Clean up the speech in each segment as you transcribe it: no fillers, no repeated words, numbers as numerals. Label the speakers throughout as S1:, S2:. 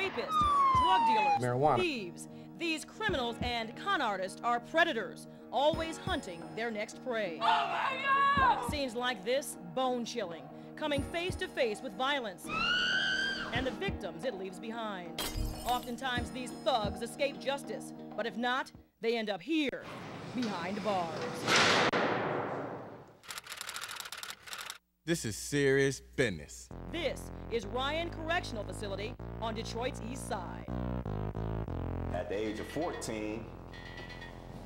S1: rapists, drug dealers,
S2: marijuana,
S1: thieves. These criminals and con artists are predators, always hunting their next prey. Oh my God! Scenes like this, bone-chilling, coming face to face with violence and the victims it leaves behind. Oftentimes, these thugs escape justice, but if not, they end up here, behind bars.
S2: This is serious business.
S1: This is Ryan Correctional Facility on Detroit's East Side.
S3: At the age of 14,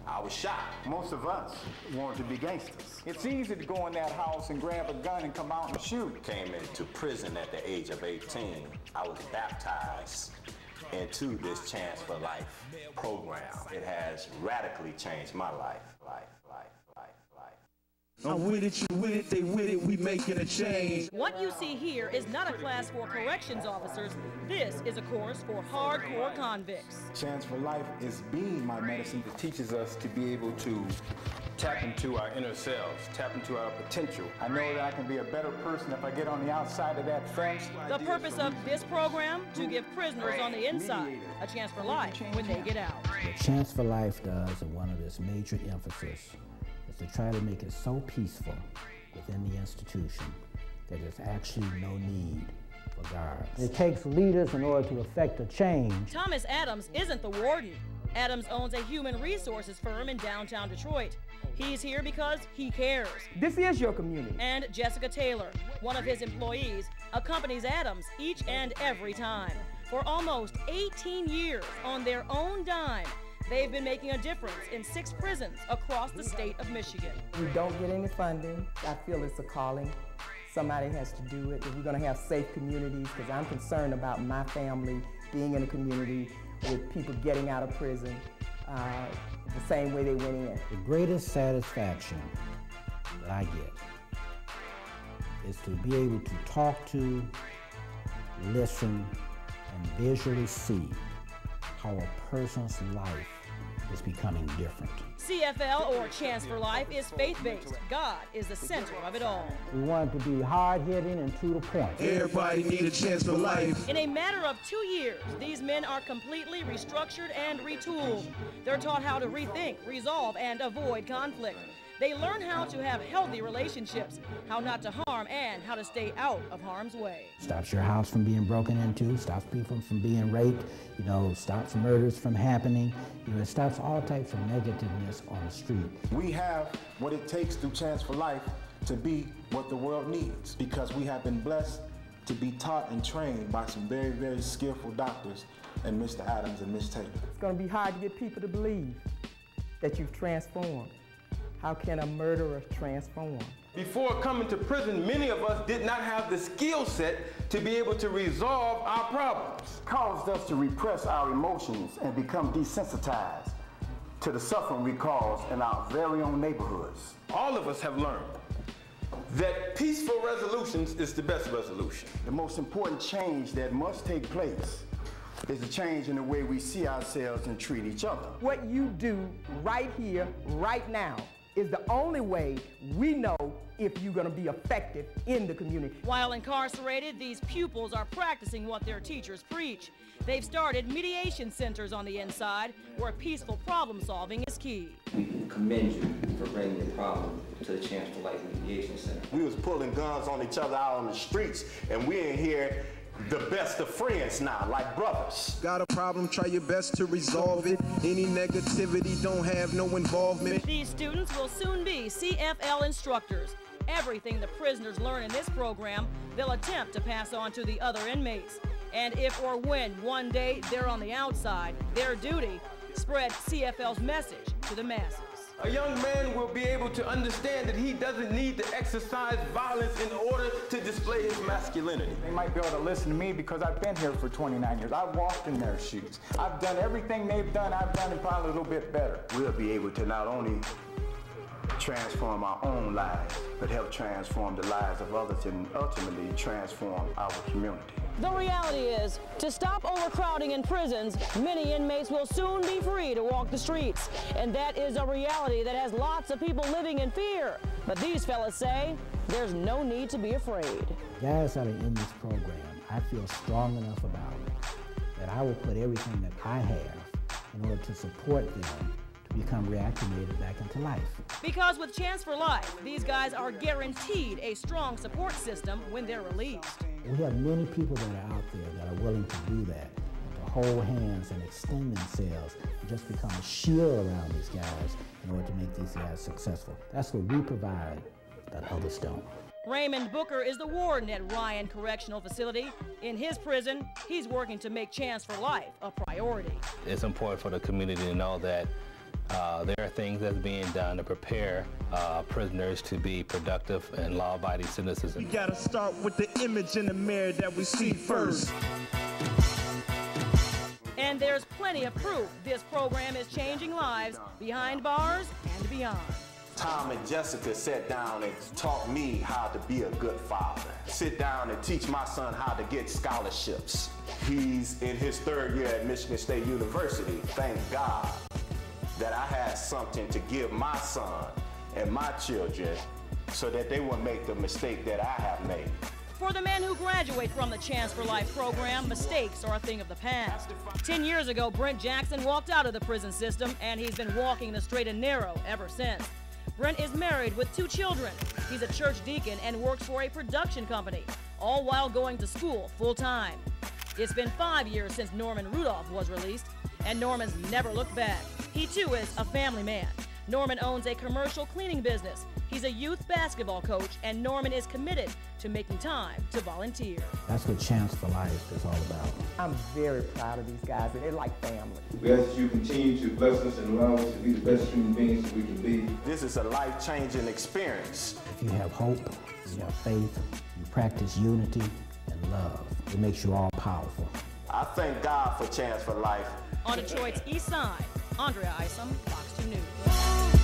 S3: I was shot.
S4: Most of us wanted to be gangsters. It's easy to go in that house and grab a gun and come out and shoot.
S3: Came into prison at the age of 18. I was baptized into this Chance for Life program. It has radically changed my life.
S5: I'm with it, you with it, they with it, we making a change.
S1: What you see here is not a class for corrections officers. This is a course for hardcore convicts.
S4: Chance for Life is being my medicine. It teaches us to be able to tap into our inner selves, tap into our potential. I know that I can be a better person if I get on the outside of that fence.
S1: The purpose of this program, to give prisoners on the inside a chance for life when they get out.
S6: What Chance for Life does, and one of its major emphasis, is to try to make it so peaceful within the institution that there's actually no need for guards.
S7: It takes leaders in order to effect a change.
S1: Thomas Adams isn't the warden. Adams owns a human resources firm in downtown Detroit. He's here because he cares.
S8: This is your community.
S1: And Jessica Taylor, one of his employees, accompanies Adams each and every time. For almost 18 years on their own dime, they've been making a difference in 6 prisons across the state of Michigan.
S8: We don't get any funding. I feel it's a calling. Somebody has to do it. If we're going to have safe communities, because I'm concerned about my family being in a community with people getting out of prison the same way they went in.
S6: The greatest satisfaction that I get is to be able to talk to, listen, and visually see how a person's life is becoming different.
S1: CFL, or Chance for Life, is faith-based. God is the center of it all.
S7: We want it to be hard-hitting and to the point.
S5: Everybody need a chance for life.
S1: In a matter of 2 years, these men are completely restructured and retooled. They're taught how to rethink, resolve, and avoid conflict. They learn how to have healthy relationships, how not to harm, and how to stay out of harm's way.
S6: Stops your house from being broken into, stops people from being raped, stops murders from happening. It stops all types of negativeness on the street.
S4: We have what it takes through Chance for Life to be what the world needs, because we have been blessed to be taught and trained by some very, very skillful doctors, and Mr. Adams and Ms. Taylor.
S8: It's going to be hard to get people to believe that you've transformed. How can a murderer transform?
S9: Before coming to prison, many of us did not have the skill set to be able to resolve our problems.
S4: Caused us to repress our emotions and become desensitized to the suffering we cause in our very own neighborhoods.
S9: All of us have learned that peaceful resolutions is the best resolution.
S4: The most important change that must take place is a change in the way we see ourselves and treat each other.
S8: What you do right here, right now, is the only way we know if you're going to be effective in the community.
S1: While incarcerated, these pupils are practicing what their teachers preach. They've started mediation centers on the inside where peaceful problem solving is key.
S10: We commend you for bringing the problem to the Chance for Life Mediation Center.
S3: We was pulling guns on each other out on the streets, and we in here the best of friends now, like brothers.
S5: Got a problem, try your best to resolve it. Any negativity, don't have no involvement.
S1: These students will soon be CFL instructors. Everything the prisoners learn in this program, they'll attempt to pass on to the other inmates. And if or when one day they're on the outside, their duty, spread CFL's message to the masses.
S9: A young man will be able to understand that he doesn't need to exercise violence in order to display his masculinity.
S4: They might be able to listen to me because I've been here for 29 years. I've walked in their shoes. I've done everything they've done, I've done it probably a little bit better.
S3: We'll be able to not only transform our own lives, but help transform the lives of others and ultimately transform our community.
S1: The reality is, to stop overcrowding in prisons, many inmates will soon be free to walk the streets. And that is a reality that has lots of people living in fear. But these fellas say there's no need to be afraid.
S6: Guys that are in this program, I feel strong enough about it that I will put everything that I have in order to support them to become reacclimated back into life.
S1: Because with Chance for Life, these guys are guaranteed a strong support system when they're released.
S6: We have many people that are out there that are willing to do that, to hold hands and extend themselves and just become a shield around these guys in order to make these guys successful. That's what we provide that others don't.
S1: Raymond Booker is the warden at Ryan Correctional Facility. In his prison, he's working to make Chance for Life a priority.
S10: It's important for the community to know that there are things that's being done to prepare prisoners to be productive and law-abiding citizens.
S5: We gotta start with the image in the mirror that we see first.
S1: And there's plenty of proof this program is changing lives behind bars and beyond.
S3: Tom and Jessica sat down and taught me how to be a good father. Sit down and teach my son how to get scholarships. He's in his 3rd year at Michigan State University. Thank God that I had something to give my son and my children so that they won't make the mistake that I have made.
S1: For the men who graduate from the Chance for Life program, mistakes are a thing of the past. 10 years ago, Brent Jackson walked out of the prison system, and he's been walking the straight and narrow ever since. Brent is married with 2 children. He's a church deacon and works for a production company, all while going to school full-time. It's been 5 years since Norman Rudolph was released, and Norman's never looked back. He too is a family man. Norman owns a commercial cleaning business. He's a youth basketball coach, and Norman is committed to making time to volunteer.
S6: That's what Chance for Life is all about.
S8: I'm very proud of these guys, and they're like family.
S9: We ask that you continue to bless us and allow us to be the best human beings that we can be.
S3: This is a life-changing experience.
S6: If you have hope, you have faith, you practice unity and love, it makes you all powerful.
S3: I thank God for Chance for Life.
S1: On Detroit's East Side, Andrea Isom, Fox 2 News.